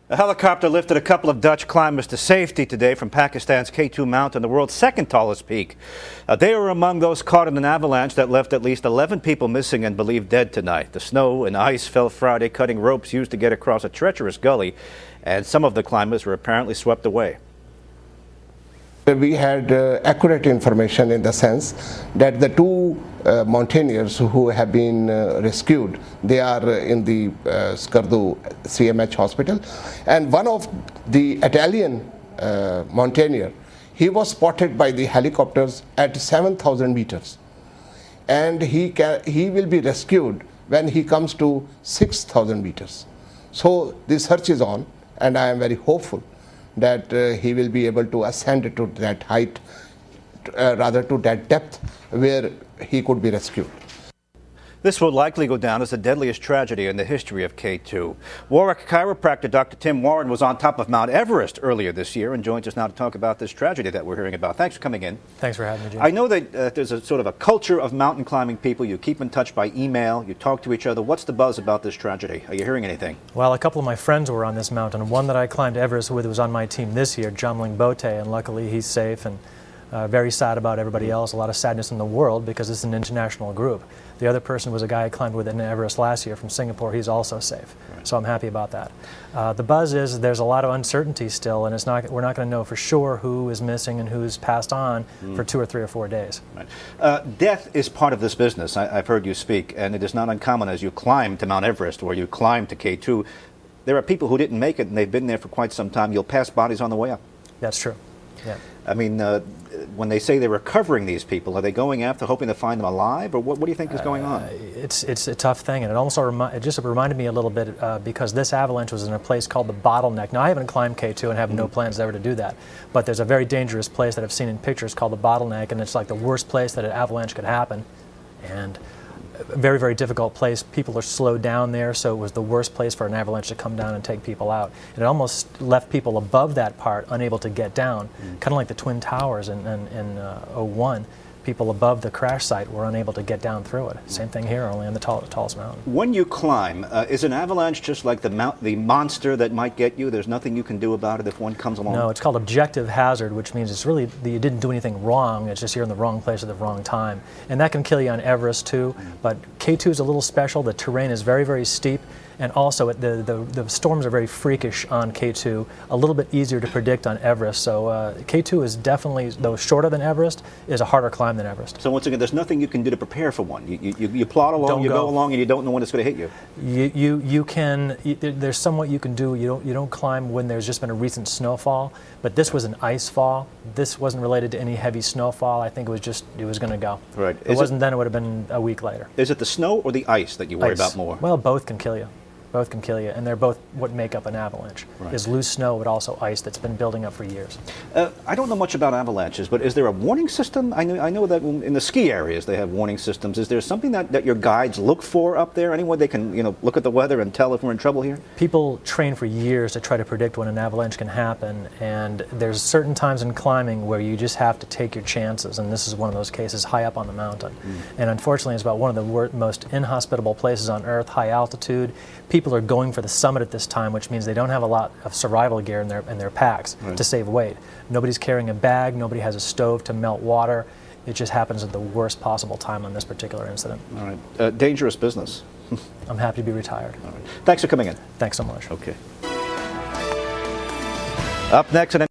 A helicopter lifted a couple of Dutch climbers to safety today from Pakistan's K2 mountain, the world's second tallest peak. They were among those caught in an avalanche that left at least 11 people missing and believed dead tonight. The snow and ice fell Friday, cutting ropes used to get across a treacherous gully, and some of the climbers were apparently swept away. We had accurate information in the sense that the two mountaineers who have been rescued, they are in the Skardu CMH hospital, and one of the Italian mountaineer, he was spotted by the helicopters at 7,000 meters, and he will be rescued when he comes to 6,000 meters. So the search is on, and I am very hopeful that he will be able to ascend to that height, rather to that depth where he could be rescued. This will likely go down as the deadliest tragedy in the history of K2. Warwick chiropractor Dr. Tim Warren was on top of Mount Everest earlier this year and joins us now to talk about this tragedy that we're hearing about. Thanks for coming in. Thanks for having me, Jim. I know that there's a sort of a culture of mountain climbing people. You keep in touch by email, you talk to each other. What's the buzz about this tragedy? Are you hearing anything? Well, a couple of my friends were on this mountain. One that I climbed Everest with was on my team this year, Jamling Bote, and luckily he's safe, and very sad about everybody else. A lot of sadness in the world because it's an international group. The other person was a guy I climbed with in Everest last year from Singapore. He's also safe, so I'm happy about that. The buzz is there's a lot of uncertainty still, and we're not going to know for sure who is missing and who's passed on for 2 or 3 or 4 days. Right. Death is part of this business. I've heard you speak, and it is not uncommon as you climb to Mount Everest or you climb to K2. There are people who didn't make it, and they've been there for quite some time. You'll pass bodies on the way up. That's true. Yeah. I mean, when they say they're recovering these people, are they going after hoping to find them alive, or what do you think is going on? It's a tough thing, and it just reminded me a little bit because this avalanche was in a place called the Bottleneck. Now, I haven't climbed K2 and have no plans ever to do that, but there's a very dangerous place that I've seen in pictures called the Bottleneck, and it's like the worst place that an avalanche could happen, and a very, very difficult place. People are slowed down there, so it was the worst place for an avalanche to come down and take people out. And it almost left people above that part unable to get down, kind of like the Twin Towers in 01. People above the crash site were unable to get down through it. Same thing here, only on the tallest mountain. When you climb, is an avalanche just like the monster that might get you? There's nothing you can do about it if one comes along? No, it's called objective hazard, which means it's really you didn't do anything wrong. It's just you're in the wrong place at the wrong time. And that can kill you on Everest too. But K2 is a little special. The terrain is very, very steep. And also, the storms are very freakish on K2, a little bit easier to predict on Everest. So K2 is definitely, though shorter than Everest, is a harder climb than Everest. So once again, there's nothing you can do to prepare for one. You plod along, you go along, and you don't know when it's going to hit you. You can. There's somewhat you can do. You don't climb when there's just been a recent snowfall, but this was an ice fall. This wasn't related to any heavy snowfall. I think it was going to go. Right. If it wasn't then, it would have been a week later. Is it the snow or the ice that you worry about more? Well, both can kill you. Both can kill you, and they're both what make up an avalanche. Right. Is loose snow, but also ice that's been building up for years. I don't know much about avalanches, but is there a warning system? I know that in the ski areas they have warning systems. Is there something that your guides look for up there? Anyone they can look at the weather and tell if we're in trouble here? People train for years to try to predict when an avalanche can happen, and there's certain times in climbing where you just have to take your chances, and this is one of those cases high up on the mountain. And unfortunately, it's about one of the most inhospitable places on Earth, high altitude. People are going for the summit at this time, which means they don't have a lot of survival gear in their packs to save weight. Nobody's carrying a bag, nobody has a stove to melt water. It just happens at the worst possible time on this particular incident. All right. Dangerous business. I'm happy to be retired. All right. Thanks for coming in. Thanks so much. Okay. Up next, an